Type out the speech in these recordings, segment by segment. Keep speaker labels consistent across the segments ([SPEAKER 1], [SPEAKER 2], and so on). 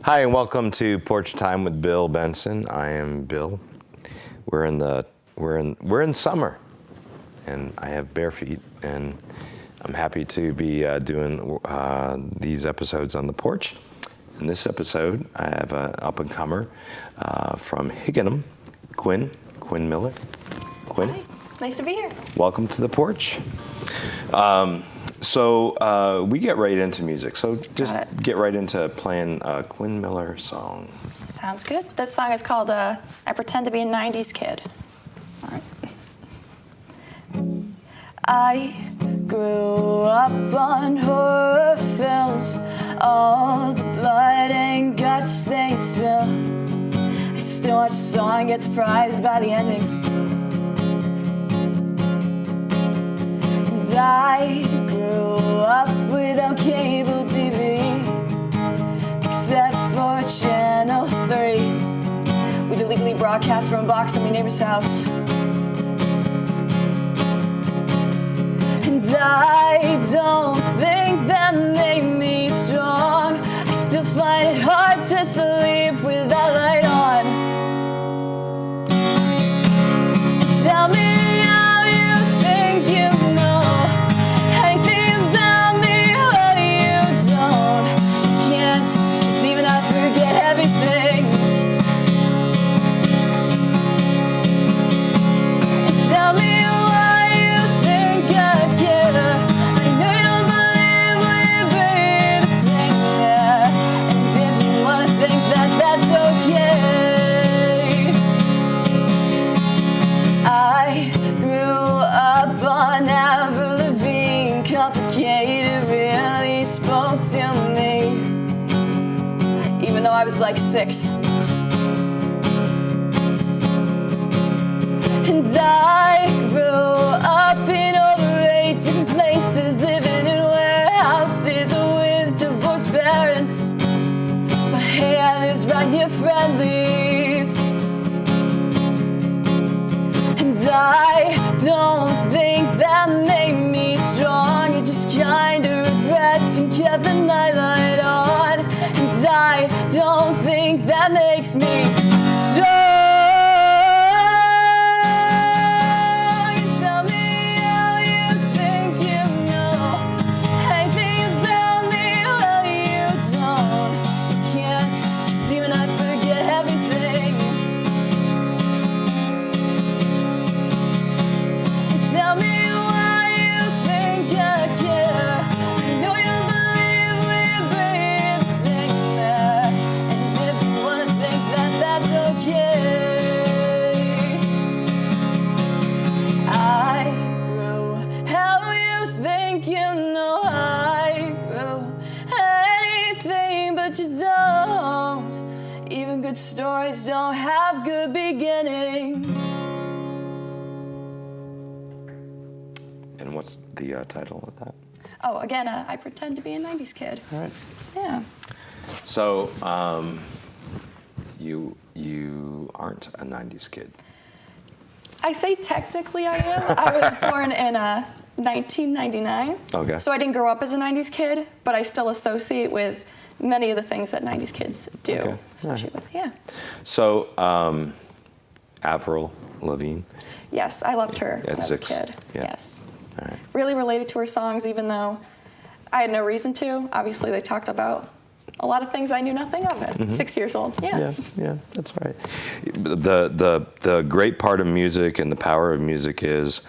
[SPEAKER 1] Hi, and welcome to Porch Time with Bill Benson. I am Bill. We're in summer, and I have bare feet, and I'm happy to be doing these episodes on the porch. In this episode, I have an up-and-comer from Higginham, Quinn Miller. Quinn.
[SPEAKER 2] Hi, nice to be here.
[SPEAKER 1] Welcome to the porch. So we get right into music. So just get right into playing a Quinn Miller song.
[SPEAKER 2] Sounds good. This song is called I Pretend to Be a 90s Kid. All right. I grew up on horror films, all the blood and guts they spill. I still watch a song, get surprised by the ending. And I grew up without cable TV, except for Channel 3. We'd illegally broadcast from a box in my neighbor's house. And I don't think that made me strong. I still find it hard to sleep with that light on. Tell me how you think you know anything about me, or you don't. You can't, 'cause even I forget everything. And tell me why you think I care. I know you don't believe we'll be the same, yeah. And if you wanna think that, that's okay. I grew up on Avril Lavigne, complicated really spoke to me, even though I was like 6. And I grew up in over 8 different places, living in warehouses with divorced parents. But hey, I lived right near Friendly's. And I don't think that made me strong. It just kinda regrets and kept the nightlight on. And I don't think that makes me strong. And tell me how you think you know anything about me, well you don't. You can't, 'cause even I forget everything. Tell me why you think I care. I know you believe we'll be the same there. And if you wanna think that, that's okay. I grew how you think you know. I grew anything, but you don't. Even good stories don't have good beginnings.
[SPEAKER 1] And what's the title of that?
[SPEAKER 2] Oh, again, I pretend to be a 90s kid.
[SPEAKER 1] All right.
[SPEAKER 2] Yeah.
[SPEAKER 1] So you aren't a 90s kid.
[SPEAKER 2] I say technically I am. I was born in 1999.
[SPEAKER 1] Okay.
[SPEAKER 2] So I didn't grow up as a 90s kid, but I still associate with many of the things that 90s kids do.
[SPEAKER 1] Okay.
[SPEAKER 2] Associate with, yeah.
[SPEAKER 1] So Avril Lavigne.
[SPEAKER 2] Yes, I loved her
[SPEAKER 1] At
[SPEAKER 2] as
[SPEAKER 1] 6.
[SPEAKER 2] a kid.
[SPEAKER 1] Yeah.
[SPEAKER 2] Yes.
[SPEAKER 1] All right.
[SPEAKER 2] Really related to her songs, even though I had no reason to. Obviously, they talked about a lot of things I knew nothing of at 6 years old. Yeah.
[SPEAKER 1] Yeah, that's right. The great part of music and the power of music is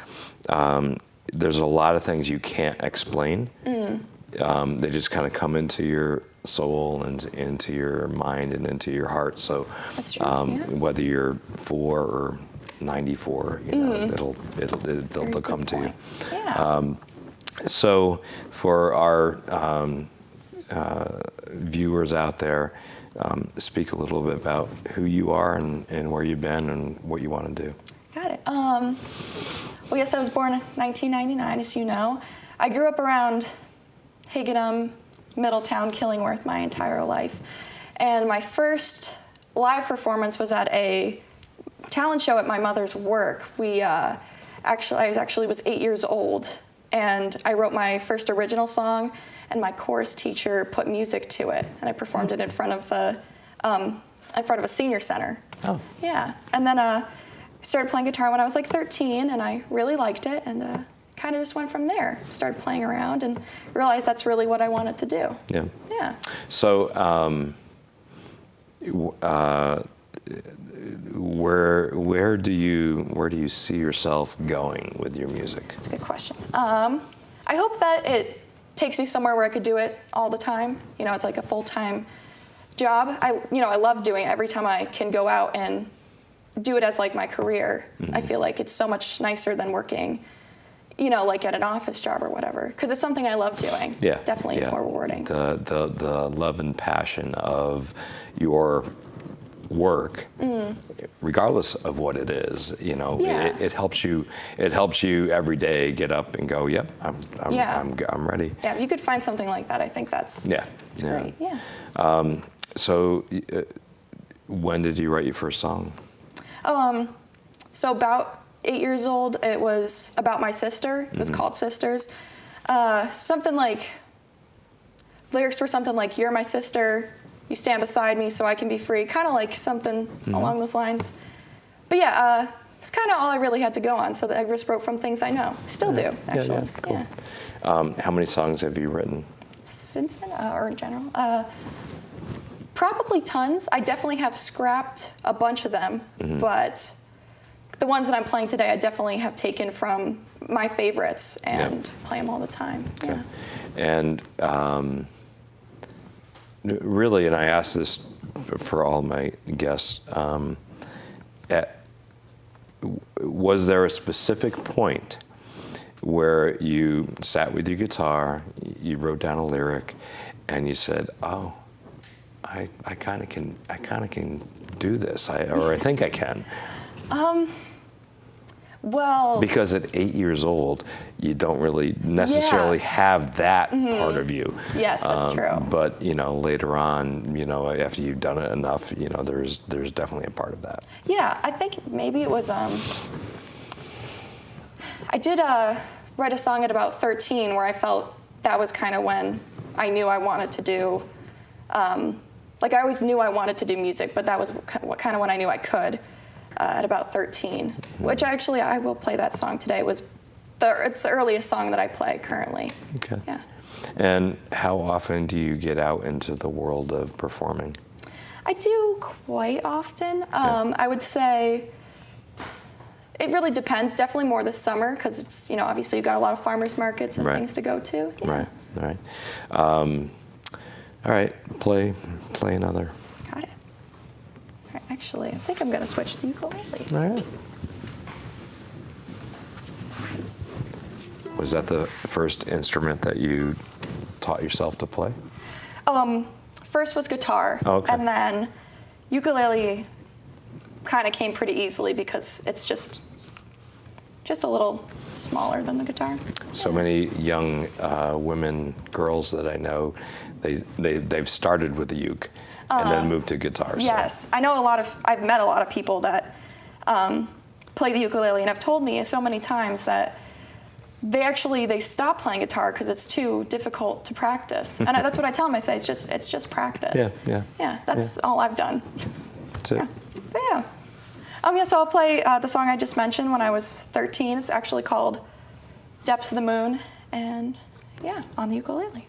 [SPEAKER 1] there's a lot of things you can't explain. They just kind of come into your soul and into your mind and into your heart. So
[SPEAKER 2] That's true.
[SPEAKER 1] whether you're 4 or 94, you know, they'll come to you.
[SPEAKER 2] Yeah.
[SPEAKER 1] So for our viewers out there, speak a little bit about who you are and where you've been and what you want to do.
[SPEAKER 2] Got it. Well, yes, I was born in 1999, as you know. I grew up around Higginham, Middletown, Killingworth my entire life. And my first live performance was at a talent show at my mother's work. I was 8 years old, and I wrote my first original song, and my chorus teacher put music to it, and I performed it in front of a senior center.
[SPEAKER 1] Oh.
[SPEAKER 2] Yeah, and then I started playing guitar when I was like 13, and I really liked it, and kind of just went from there. Started playing around and realized that's really what I wanted to do.
[SPEAKER 1] Yeah.
[SPEAKER 2] Yeah.
[SPEAKER 1] So, where do you see yourself going with your music?
[SPEAKER 2] That's a good question. I hope that it takes me somewhere where I could do it all the time. You know, it's like a full-time job. I love doing it. Every time I can go out and do it as like my career, I feel like it's so much nicer than working, you know, like at an office job or whatever, because it's something I love doing.
[SPEAKER 1] Yeah,
[SPEAKER 2] definitely, it's more rewarding.
[SPEAKER 1] The love and passion of your work, regardless of what it is, you know,
[SPEAKER 2] Yeah.
[SPEAKER 1] it helps you. It helps you every day get up and go, yep, I'm ready.
[SPEAKER 2] Yeah, if you could find something like that, I think that's great. Yeah.
[SPEAKER 1] So, when did you write your first song?
[SPEAKER 2] So about 8 years old, it was about my sister. It was called Sisters. Something like, lyrics were something like, "You're my sister, you stand beside me so I can be free," kind of like something along those lines. But yeah, it's kind of all I really had to go on, so that I just wrote from things I know. Still do, actually.
[SPEAKER 1] Yeah, cool. How many songs have you written?
[SPEAKER 2] Since then, or in general? Probably tons. I definitely have scrapped a bunch of them, but the ones that I'm playing today, I definitely have taken from my favorites and play them all the time.
[SPEAKER 1] Okay.
[SPEAKER 2] Yeah.
[SPEAKER 1] And really, and I ask this for all my guests, was there a specific point where you sat with your guitar, you wrote down a lyric, and you said, "Oh, I kind of can do this," or I think I can?
[SPEAKER 2] Well,
[SPEAKER 1] because at 8 years old, you don't really necessarily have that part of you.
[SPEAKER 2] Yes, that's true.
[SPEAKER 1] But you know, later on, you know, after you've done it enough, you know, there's definitely a part of that.
[SPEAKER 2] Yeah, I think maybe it was. I did write a song at about 13 where I felt that was kind of when I knew I wanted to do. Like I always knew I wanted to do music, but that was kind of when I knew I could. At about 13, which actually I will play that song today. It's the earliest song that I play currently.
[SPEAKER 1] Okay.
[SPEAKER 2] Yeah.
[SPEAKER 1] And how often do you get out into the world of performing?
[SPEAKER 2] I do quite often. I would say it really depends. Definitely more this summer because it's, you know, obviously you've got a lot of farmers markets and things to go to. Yeah.
[SPEAKER 1] Right. All right. Play another.
[SPEAKER 2] Got it. All right, actually, I think I'm going to switch to ukulele.
[SPEAKER 1] All right. Was that the first instrument that you taught yourself to play?
[SPEAKER 2] First was guitar, and then ukulele kind of came pretty easily because it's just a little smaller than the guitar.
[SPEAKER 1] So many young women, girls that I know, they've started with the uke and then moved to guitar.
[SPEAKER 2] Yes, so. I've met a lot of people that play the ukulele and have told me so many times that they stop playing guitar because it's too difficult to practice. And that's what I tell them. I say it's just practice. Yeah. That's all I've done.
[SPEAKER 1] That's it.
[SPEAKER 2] Yeah. So I'll play the song I just mentioned when I was 13. It's actually called "Depths of the Moon," and on the ukulele.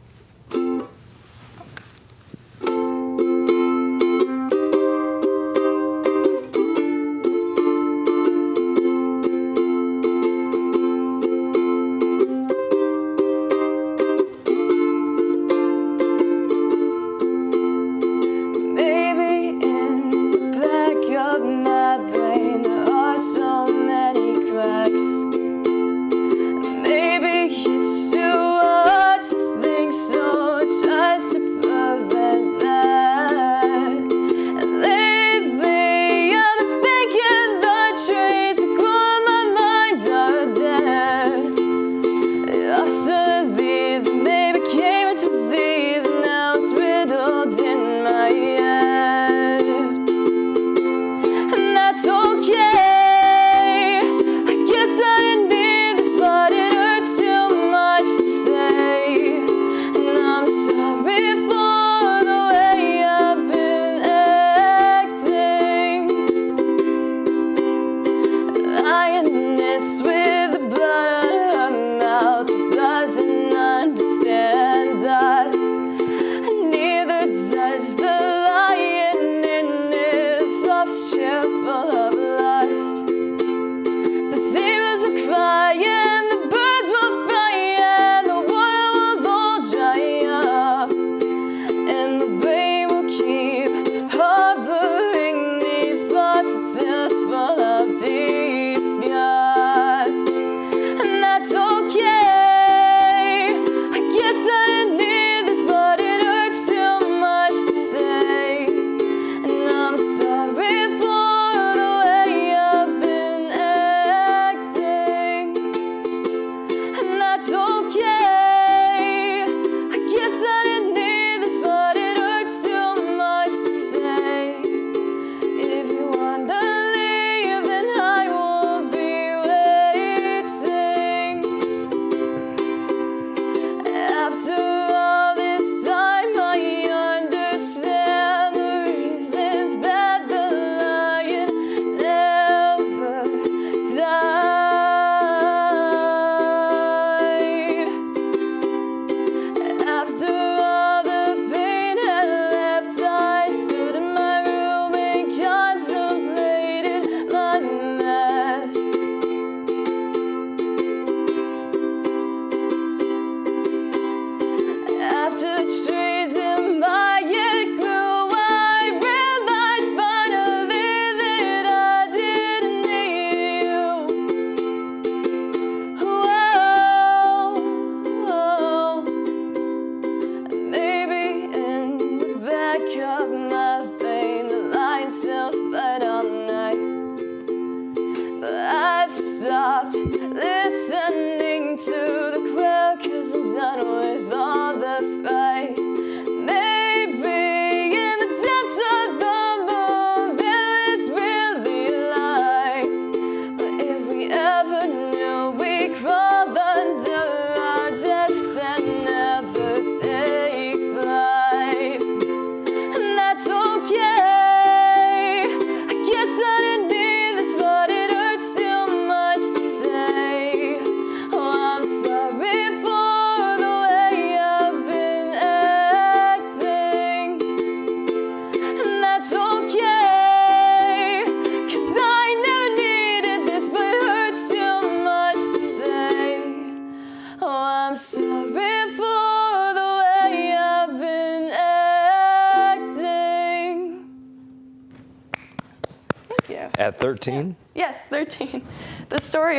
[SPEAKER 1] At 13?
[SPEAKER 3] Yes, 13. The story,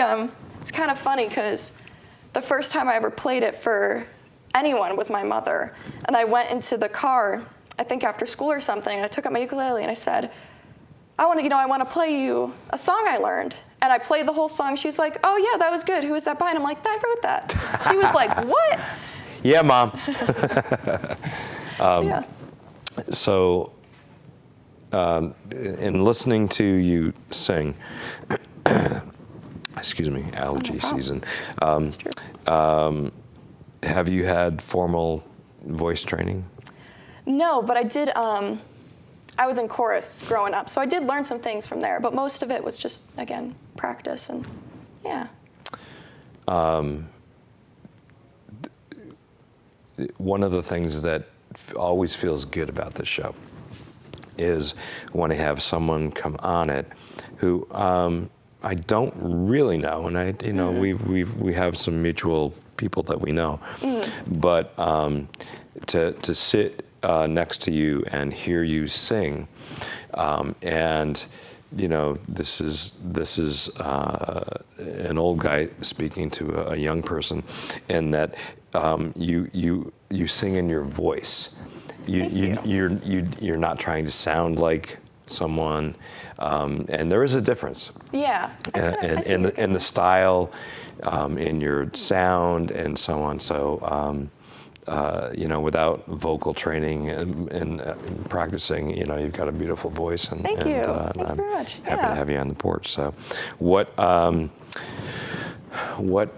[SPEAKER 3] it's kind of funny because the first time I ever played it for anyone was my mother. And I went into the car, I think after school or something, and I took out my ukulele and I said, I want to play you a song I learned. And I played the whole song. She was like, oh yeah, that was good. Who was that by? And I'm like, I wrote that. She was like, what?
[SPEAKER 1] Yeah, Mom.
[SPEAKER 3] Yeah.
[SPEAKER 1] So, in listening to you sing, excuse me, allergy season,
[SPEAKER 3] That's true.
[SPEAKER 1] have you had formal voice training?
[SPEAKER 3] No, but I did, I was in chorus growing up, so I did learn some things from there, but most of it was just, again, practice and, yeah.
[SPEAKER 1] One of the things that always feels good about this show is when I have someone come on it who I don't really know, and we have some mutual people that we know, but to sit next to you and hear you sing, and this is an old guy speaking to a young person, in that you sing in your voice. You're not trying to sound like someone, and there is a difference.
[SPEAKER 3] Yeah.
[SPEAKER 1] in the style, in your sound, and so on. So, without vocal training and practicing, you've got a beautiful voice. And,
[SPEAKER 3] Thank you. Thank you
[SPEAKER 1] I'm
[SPEAKER 3] very much.
[SPEAKER 1] happy
[SPEAKER 3] Yeah.
[SPEAKER 1] to have you on the porch. So, what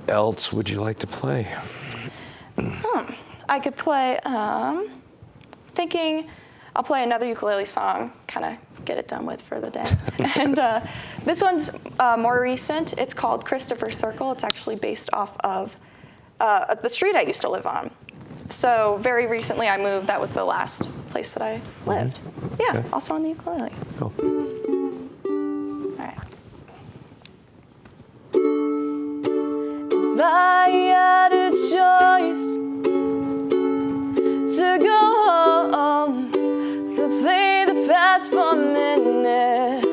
[SPEAKER 1] else would you like to play?
[SPEAKER 3] I could play, thinking I'll play another ukulele song, kind of get it done with for the day. And this one's more recent. It's called Christopher Circle. It's actually based off of the street I used to live on. So very recently I moved. That was the last place that I lived. Yeah,
[SPEAKER 1] Okay.
[SPEAKER 3] also on the ukulele.
[SPEAKER 1] Cool.
[SPEAKER 3] All right. If I had a choice to go home, to play the past for a minute,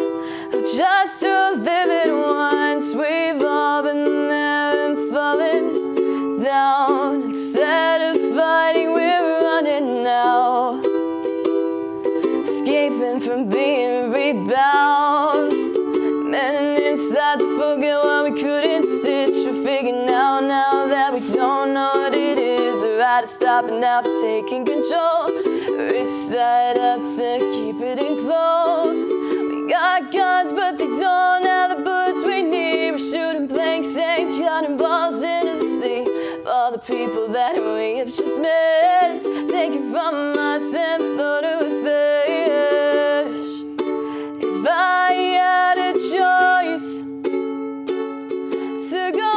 [SPEAKER 3] or just to live it once. We've all been there and fallen down. Instead of fighting, we're running now, escaping from being rebounds. Men inside to forget what we couldn't stitch. We're figuring out now that we don't know what it is. We're right to stop and now for taking control. Wrist side up to keep it in close. We got guns, but they don't have the bullets we need. We're shooting blanks and cutting balls into the sea. All the people that we have just missed, take it from us and float it with fish. If I had a choice to go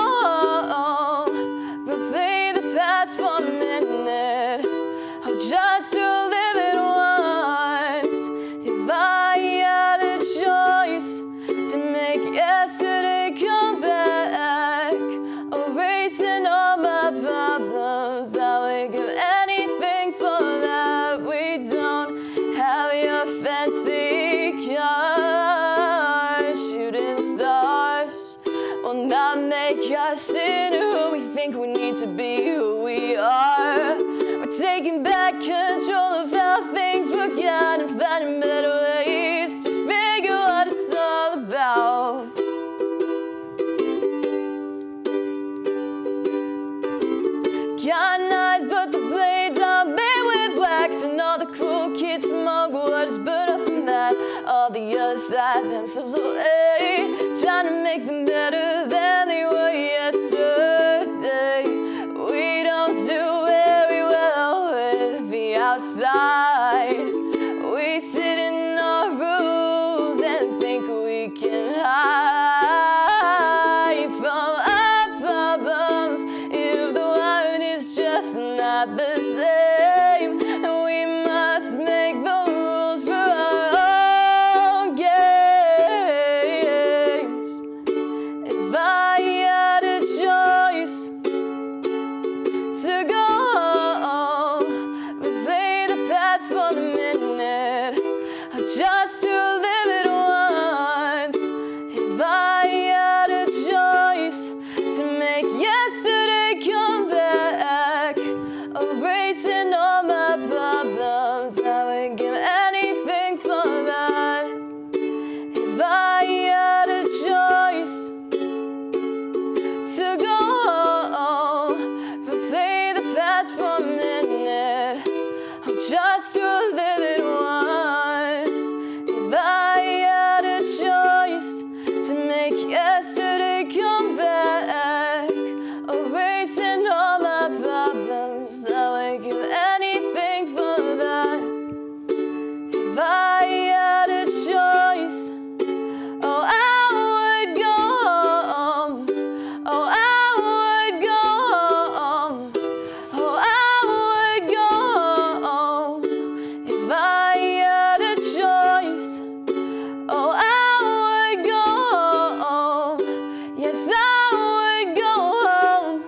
[SPEAKER 3] home, replay the past for a minute, or just to live it once. If I had a choice to make yesterday come back, erasing all my problems, I would give anything for that. We don't have your fancy cars, shooting stars will not make us into who we think we need to be, who we are. We're taking back control of how things work out and finding better ways to figure what it's all about. Got knives, but the blades are made with wax, and all the cruel kids smoke what is burnt up from that. All the other side themselves away, trying to make them better than they were yesterday. We don't do very well with the outside. We sit in our rooms and think we can hide from our problems. If the wine is just not the same, then we must make the rules for our own games. If I had a choice to go home, replay the past for the minute, just to live it once. If I had a choice to make yesterday come back, erasing all my problems, I would give anything for that. If I had a choice, oh, I would go home. Oh, I would go home. Oh, I would go home. If I had a choice, oh, I would go home. Yes, I would go home.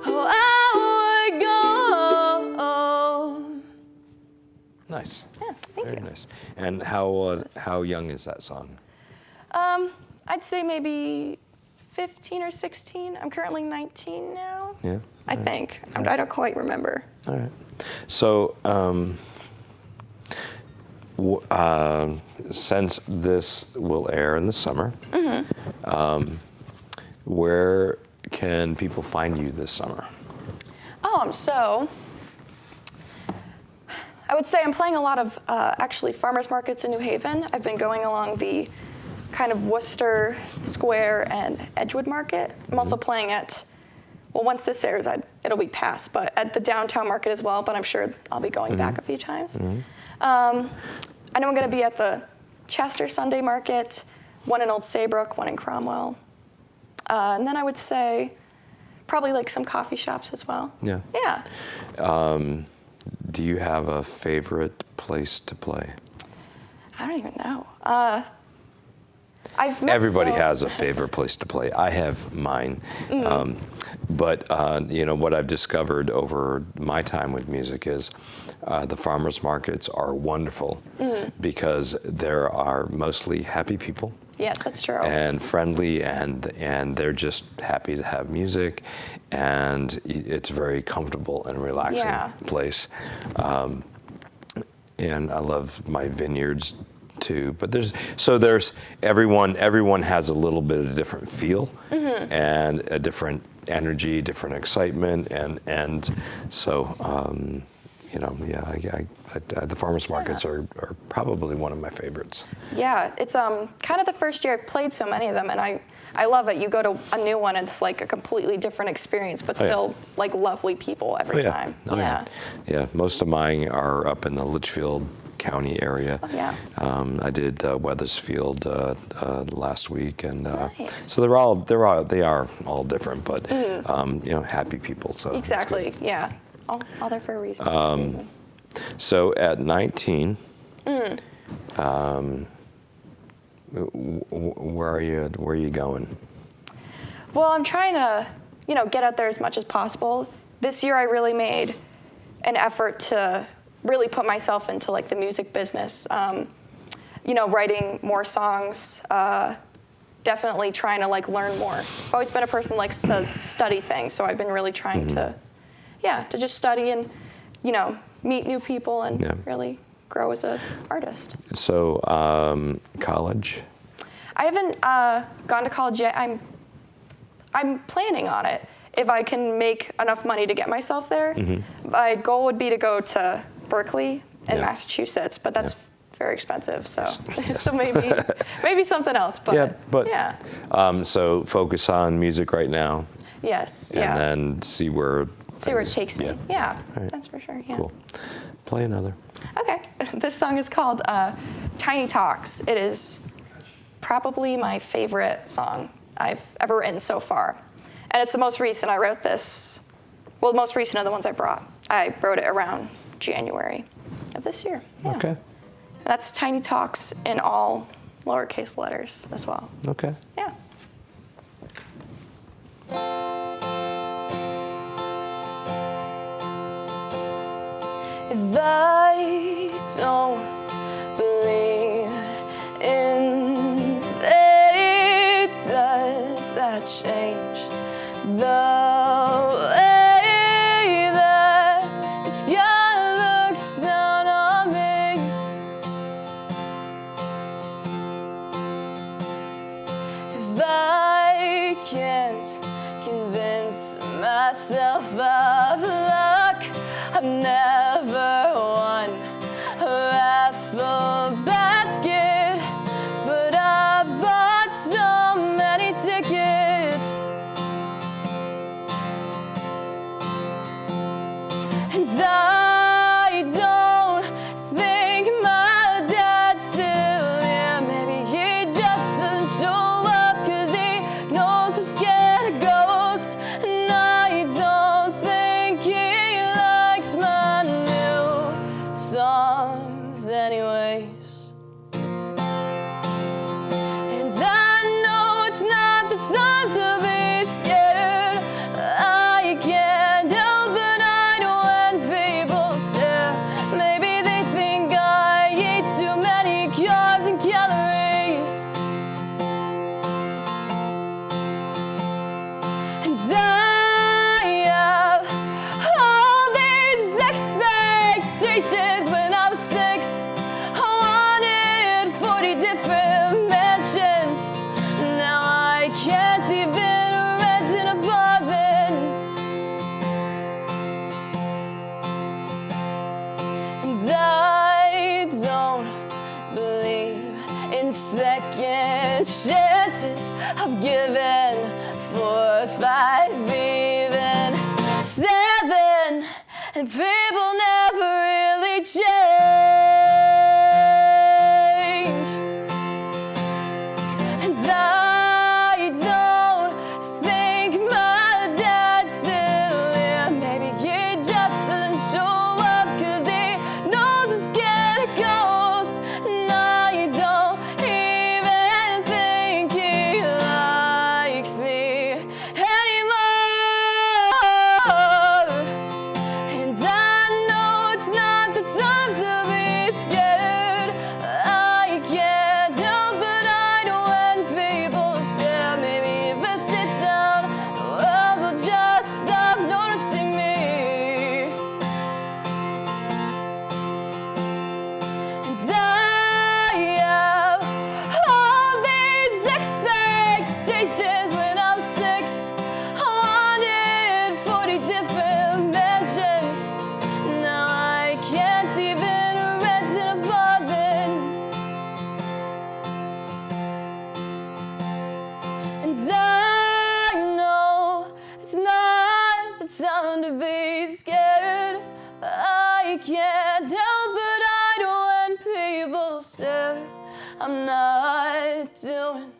[SPEAKER 3] Oh, I would go home.
[SPEAKER 1] Nice.
[SPEAKER 3] Yeah, thank
[SPEAKER 1] Very
[SPEAKER 3] you.
[SPEAKER 1] nice. And how young is that song?
[SPEAKER 3] I'd say maybe 15 or 16. I'm currently 19 now.
[SPEAKER 1] Yeah.
[SPEAKER 3] I think. I don't quite remember.
[SPEAKER 1] All right. So, since this will air in the summer, where can people find you this summer?
[SPEAKER 3] So I would say I'm playing a lot of actually farmers markets in New Haven. I've been going along the kind of Worcester Square and Edgewood Market. I'm also playing at, well, once this airs, it'll be past, but at the downtown market as well, but I'm sure I'll be going back a few times. I know I'm going to be at the Chester Sunday Market, one in Old Saybrook, one in Cromwell. And then I would say probably like some coffee shops as well.
[SPEAKER 1] Yeah.
[SPEAKER 3] Yeah.
[SPEAKER 1] Do you have a favorite place to play?
[SPEAKER 3] I don't even know.
[SPEAKER 1] Everybody has a favorite place to play. I have mine. But what I've discovered over my time with music is the farmers markets are wonderful because there are mostly happy people.
[SPEAKER 3] Yes, that's true.
[SPEAKER 1] And friendly, and they're just happy to have music, and it's a very comfortable and relaxing place. And I love my vineyards too. But there's everyone has a little bit of a different feel and a different energy, different excitement, and so the farmers markets are probably one of my favorites.
[SPEAKER 3] Yeah, it's kind of the first year I've played so many of them, and I love it. You go to a new one, it's like a completely different experience, but still like lovely people every time.
[SPEAKER 1] Yeah, most of mine are up in the Litchfield County area.
[SPEAKER 3] Oh, yeah.
[SPEAKER 1] I did Weathersfield last week, and
[SPEAKER 3] Nice.
[SPEAKER 1] so they are all different, but happy people. So
[SPEAKER 3] Exactly. Yeah. All there for a reason.
[SPEAKER 1] So at 19, where are you going?
[SPEAKER 3] Well, I'm trying to, get out there as much as possible. This year I really made an effort to really put myself into like the music business. Writing more songs, definitely trying to like learn more. I've always been a person that likes to study things, so I've been really trying to just study and, meet new people and really grow as an artist.
[SPEAKER 1] So, college?
[SPEAKER 3] I haven't gone to college yet. I'm planning on it. If I can make enough money to get myself there, my goal would be to go to Berkeley in Massachusetts, but that's very expensive. So, so maybe something else. But
[SPEAKER 1] so focus on music right now.
[SPEAKER 3] Yes.
[SPEAKER 1] And then see where
[SPEAKER 3] it takes me. Yeah,
[SPEAKER 1] right.
[SPEAKER 3] That's for sure. Yeah.
[SPEAKER 1] Cool. Play another.
[SPEAKER 3] Okay. This song is called Tiny Talks. It is probably my favorite song I've ever written so far. And it's the most recent. I wrote this, the most recent of the ones I brought. I wrote it around January of this year. Yeah.
[SPEAKER 1] Okay.
[SPEAKER 3] And that's Tiny Talks in all lowercase letters as well.
[SPEAKER 1] Okay.
[SPEAKER 3] Yeah. If I don't believe in fate, does that change the way that the sky looks down on me? If I can't convince myself of luck, I've never won. second chances I've given 4, 5, even 7, and people never really change. And I don't think my dad's still here. Maybe he just doesn't show up 'cause he knows I'm scared of ghosts. And I don't even think he likes me anymore. And I know it's not the time to be scared. I can't help but hide when people stare. Maybe if I sit down, the world will just stop noticing me. And I have all these expectations when I'm 6. I wanted 40 different mansions. Now I can't even rent an apartment. And I know it's not the time to be scared. I can't help but hide when people stare. I'm not doing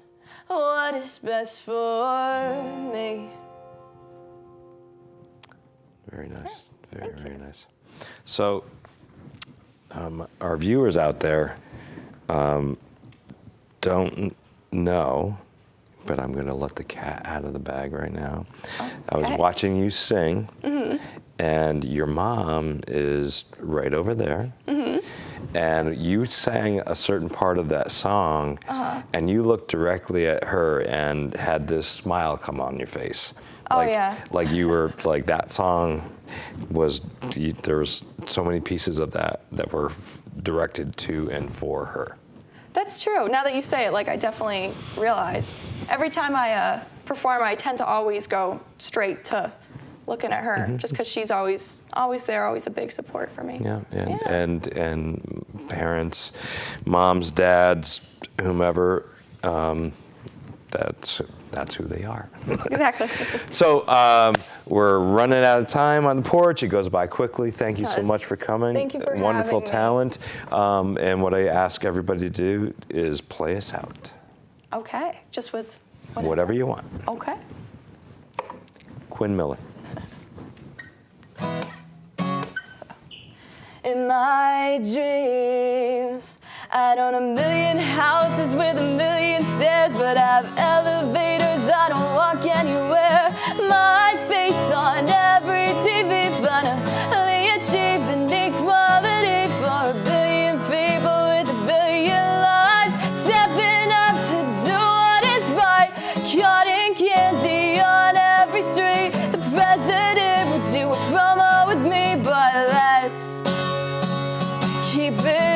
[SPEAKER 3] what is best for me.
[SPEAKER 1] Very nice. Very, very nice. So, our viewers out there don't know, but I'm going to let the cat out of the bag right now. I was
[SPEAKER 3] Okay.
[SPEAKER 1] watching you sing, and your mom is right over there. And you sang a certain part of that song, and you looked directly at her and had this smile come on your face.
[SPEAKER 3] Oh,
[SPEAKER 1] Like,
[SPEAKER 3] yeah.
[SPEAKER 1] like you were, like that song was, there was so many pieces of that were directed to and for her.
[SPEAKER 3] That's true. Now that you say it, like, I definitely realize. Every time I perform, I tend to always go straight to looking at her, just because she's always there, always a big support for me.
[SPEAKER 1] Yeah, and parents, moms, dads, whomever, that's who they are.
[SPEAKER 3] Exactly.
[SPEAKER 1] So we're running out of time on the porch. It goes by quickly. Thank you so
[SPEAKER 3] does.
[SPEAKER 1] much for coming.
[SPEAKER 3] Thank you for
[SPEAKER 1] Wonderful
[SPEAKER 3] having me.
[SPEAKER 1] talent. And what I ask everybody to do is play us out.
[SPEAKER 3] Okay, just with
[SPEAKER 1] Whatever you want.
[SPEAKER 3] Okay.
[SPEAKER 1] Quinn Miller.
[SPEAKER 3] In my dreams, I don't own a million houses with a million stairs, but I have elevators, I don't walk anywhere. My face on every TV, finally achieving equality for a billion people with a billion lives, stepping up to do what is right, cutting candy on every street. The president would do a promo with me, but let's keep it